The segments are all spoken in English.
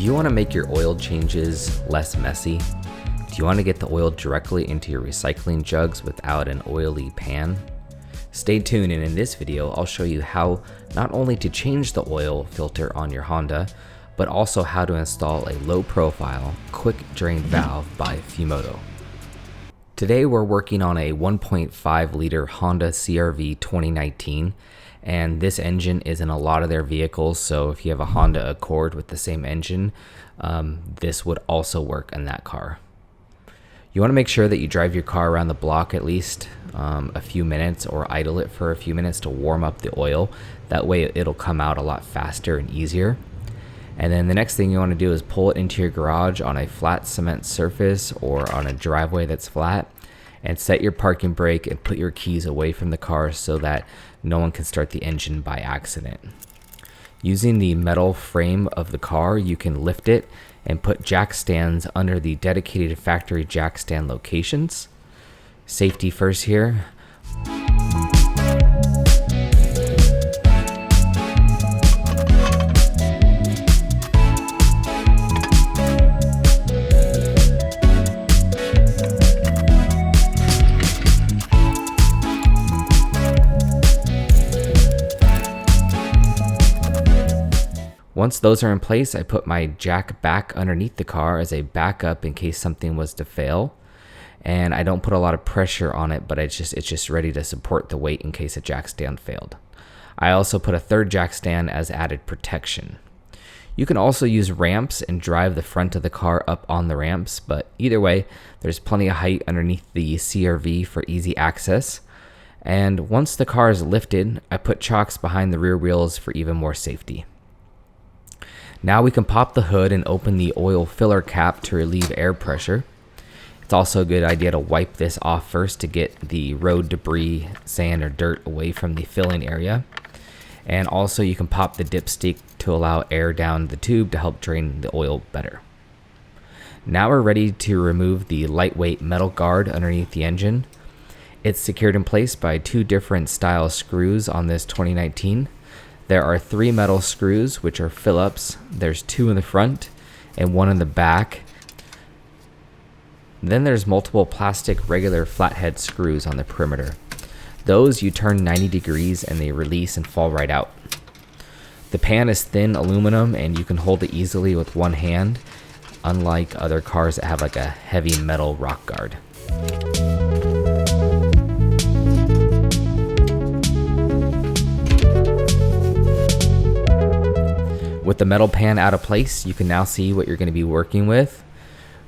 Do you want to make your oil changes less messy? Do you want to get the oil directly into your recycling jugs without an oily pan? Stay tuned, and in this video I'll show you how not only to change the oil filter on your Honda, but also how to install a low profile, quick drain valve by Fumoto. Today we're working on a 1.5 liter Honda CRV 2019, and this engine is in a lot of their vehicles, so if you have a Honda Accord with the same engine, this would also work in that car. You want to make sure that you drive your car around the block at least a few minutes, or idle it for a few minutes to warm up the oil. That way it'll come out a lot faster and easier. And then the next thing you want to do is pull it into your garage on a flat cement surface or on a driveway that's flat, and set your parking brake and put your keys away from the car so that no one can start the engine by accident. Using the metal frame of the car, you can lift it and put jack stands under the dedicated factory jack stand locations. Safety first here. Once those are in place, I put my jack back underneath the car as a backup in case something was to fail. And I don't put a lot of pressure on it, but it's just ready to support the weight in case a jack stand failed. I also put a third jack stand as added protection. You can also use ramps and drive the front of the car up on the ramps, but either way, there's plenty of height underneath the CRV for easy access. And once the car is lifted, I put chocks behind the rear wheels for even more safety. Now we can pop the hood and open the oil filler cap to relieve air pressure. It's also a good idea to wipe this off first to get the road debris, sand, or dirt away from the filling area. And also you can pop the dipstick to allow air down the tube to help drain the oil better. Now we're ready to remove the lightweight metal guard underneath the engine. It's secured in place by two different style screws on this 2019. There are 3 metal screws, which are Phillips. There's 2 in the front and 1 in the back. Then there's multiple plastic regular flathead screws on the perimeter. Those you turn 90 degrees and they release and fall right out. The pan is thin aluminum and you can hold it easily with one hand, unlike other cars that have like a heavy metal rock guard. With the metal pan out of place, you can now see what you're going to be working with,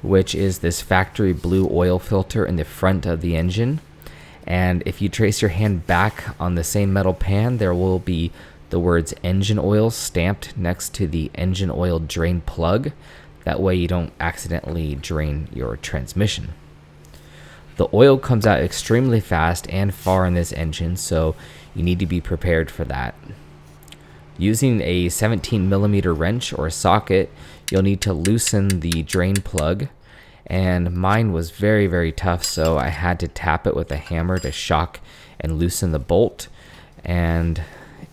which is this factory blue oil filter in the front of the engine. And if you trace your hand back on the same metal pan, there will be the words engine oil stamped next to the engine oil drain plug. That way you don't accidentally drain your transmission. The oil comes out extremely fast and far in this engine, so you need to be prepared for that. Using a 17mm wrench or socket, you'll need to loosen the drain plug, and mine was very, very tough, so I had to tap it with a hammer to shock and loosen the bolt, and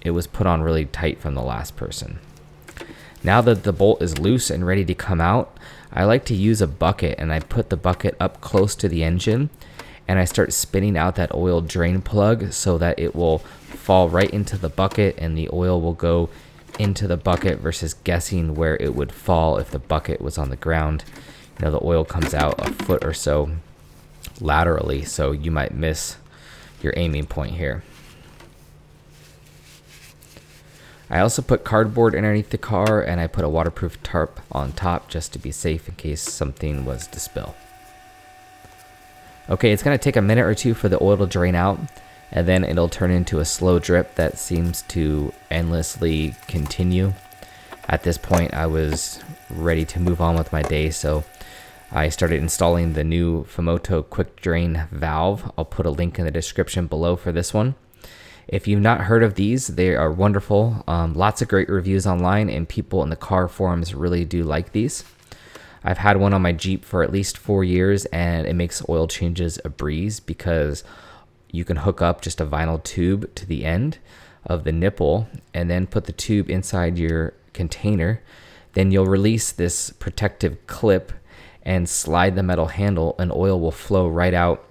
it was put on really tight from the last person. Now that the bolt is loose and ready to come out, I like to use a bucket, and I put the bucket up close to the engine, and I start spinning out that oil drain plug so that it will fall right into the bucket and the oil will go into the bucket versus guessing where it would fall if the bucket was on the ground. You know, the oil comes out a foot or so laterally, so you might miss your aiming point here. I also put cardboard underneath the car, and I put a waterproof tarp on top just to be safe in case something was to spill. Okay, it's going to take a minute or two for the oil to drain out, and then it'll turn into a slow drip that seems to endlessly continue. At this point, I was ready to move on with my day, so I started installing the new Fumoto quick drain valve. I'll put a link in the description below for this one. If you've not heard of these, they are wonderful. Lots of great reviews online, and people in the car forums really do like these. I've had one on my Jeep for at least 4 years, and it makes oil changes a breeze because you can hook up just a vinyl tube to the end of the nipple and then put the tube inside your container. Then you'll release this protective clip and slide the metal handle, and oil will flow right out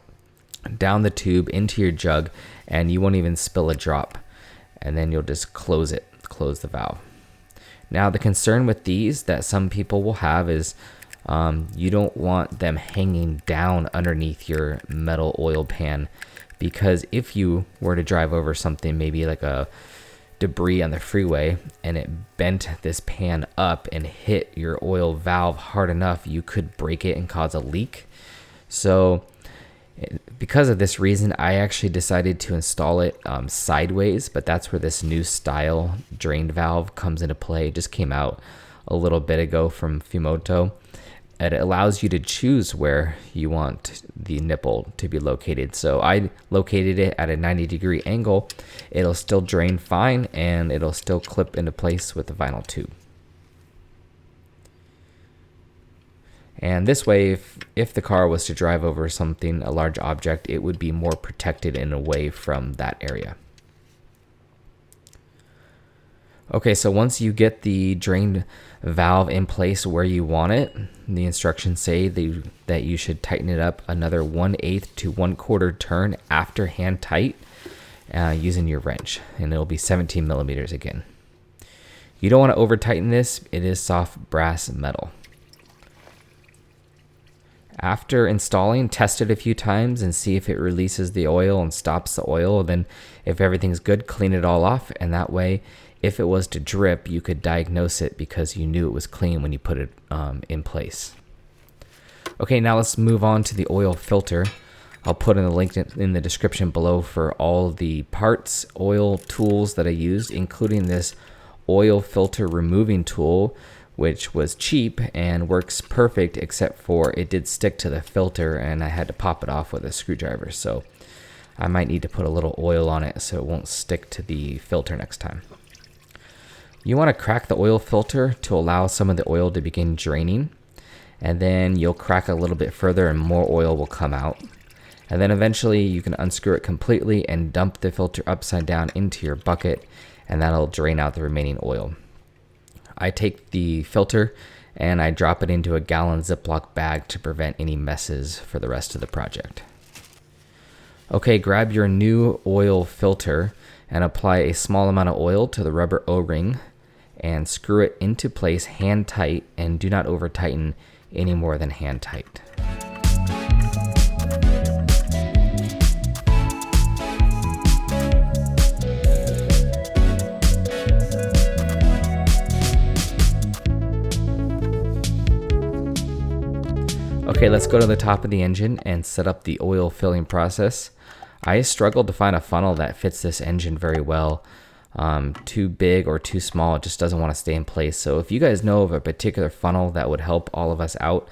down the tube into your jug, and you won't even spill a drop. And then you'll just close the valve. Now, the concern with these that some people will have is you don't want them hanging down underneath your metal oil pan, because if you were to drive over something, maybe like a debris on the freeway, and it bent this pan up and hit your oil valve hard enough, you could break it and cause a leak. So because of this reason, I actually decided to install it sideways, but that's where this new style drain valve comes into play. It just came out a little bit ago from Fumoto. It allows you to choose where you want the nipple to be located. So I located it at a 90-degree angle. It'll still drain fine, and it'll still clip into place with the vinyl tube. And this way, if the car was to drive over something, a large object, it would be more protected and away from that area. Okay, so once you get the drain valve in place where you want it, the instructions say that you should tighten it up another 1/8 to 1/4 turn after hand tight using your wrench, and it'll be 17 millimeters again. You don't want to over tighten this. It is soft brass metal. After installing, test it a few times and see if it releases the oil and stops the oil. Then if everything's good, clean it all off, and that way, if it was to drip, you could diagnose it because you knew it was clean when you put it in place. Okay, now let's move on to the oil filter. I'll put in the link in the description below for all the parts, oil tools that I used, including this oil filter removing tool, which was cheap and works perfect, except for it did stick to the filter and I had to pop it off with a screwdriver. So I might need to put a little oil on it so it won't stick to the filter next time. You want to crack the oil filter to allow some of the oil to begin draining, and then you'll crack a little bit further and more oil will come out. And then eventually you can unscrew it completely and dump the filter upside down into your bucket, and that'll drain out the remaining oil. I take the filter and I drop it into a gallon Ziploc bag to prevent any messes for the rest of the project. Okay, grab your new oil filter and apply a small amount of oil to the rubber O-ring and screw it into place hand tight, and do not over tighten any more than hand tight. Okay, let's go to the top of the engine and set up the oil filling process. I struggled to find a funnel that fits this engine very well. Too big or too small, it just doesn't want to stay in place. So if you guys know of a particular funnel that would help all of us out,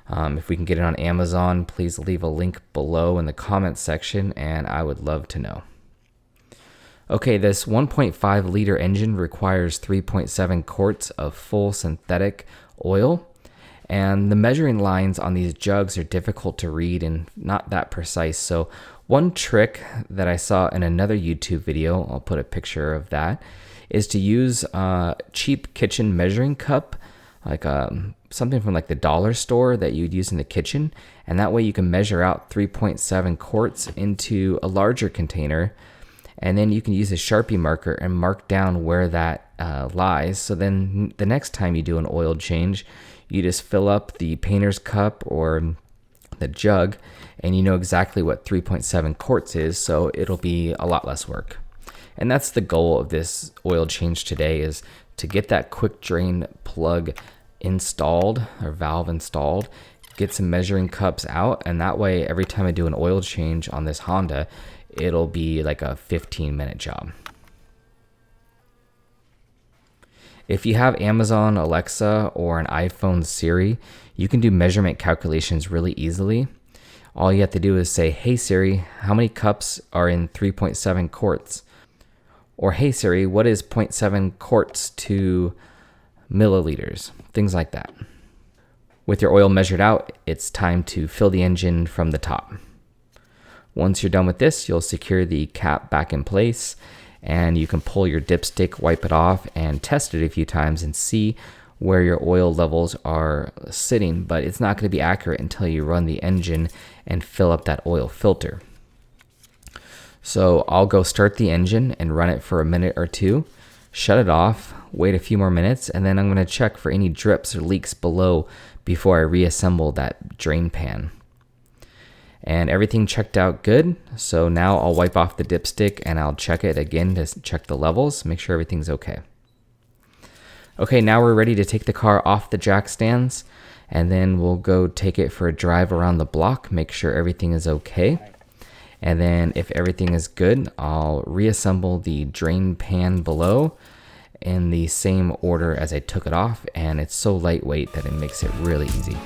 if we can get it on Amazon, please leave a link below in the comments section and I would love to know. Okay, this 1.5 liter engine requires 3.7 quarts of full synthetic oil. And the measuring lines on these jugs are difficult to read and not that precise. So one trick that I saw in another YouTube video, I'll put a picture of that, is to use a cheap kitchen measuring cup, like something from like the dollar store that you'd use in the kitchen. And that way you can measure out 3.7 quarts into a larger container. And then you can use a Sharpie marker and mark down where that lies. So then the next time you do an oil change, you just fill up the painter's cup or the jug and you know exactly what 3.7 quarts is, so it'll be a lot less work. And that's the goal of this oil change today, is to get that quick drain plug installed or valve installed, get some measuring cups out, and that way every time I do an oil change on this Honda, it'll be like a 15-minute job. If you have Amazon Alexa or an iPhone Siri, you can do measurement calculations really easily. All you have to do is say, "Hey Siri, how many cups are in 3.7 quarts?" Or, "Hey Siri, what is 0.7 quarts to milliliters?" Things like that. With your oil measured out, it's time to fill the engine from the top. Once you're done with this, you'll secure the cap back in place, and you can pull your dipstick, wipe it off, and test it a few times and see where your oil levels are sitting, but it's not going to be accurate until you run the engine and fill up that oil filter. So I'll go start the engine and run it for a minute or two, shut it off, wait a few more minutes, and then I'm going to check for any drips or leaks below before I reassemble that drain pan. And everything checked out good, so now I'll wipe off the dipstick and I'll check it again to check the levels, make sure everything's okay. Okay, now we're ready to take the car off the jack stands, and then we'll go take it for a drive around the block, make sure everything is okay. And then if everything is good, I'll reassemble the drain pan below in the same order as I took it off, and it's so lightweight that it makes it really easy.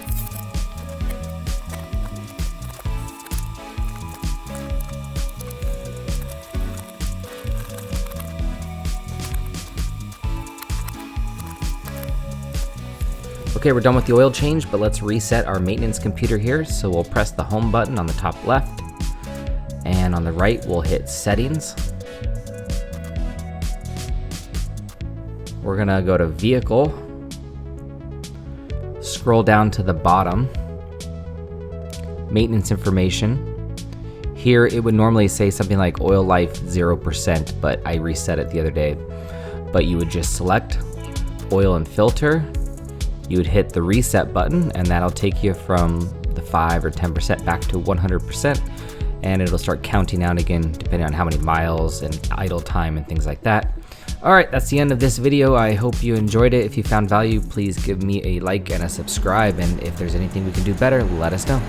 Okay, we're done with the oil change, but let's reset our maintenance computer here. So we'll press the home button on the top left, and on the right we'll hit settings. We're gonna go to vehicle, scroll down to the bottom, maintenance information. Here it would normally say something like oil life 0%, but I reset it the other day. But you would just select oil and filter. You would hit the reset button, and that'll take you from the 5 or 10% back to 100%, and it'll start counting out again depending on how many miles and idle time and things like that. All right, that's the end of this video. I hope you enjoyed it. If you found value, please give me a like and a subscribe, and if there's anything we can do better, let us know.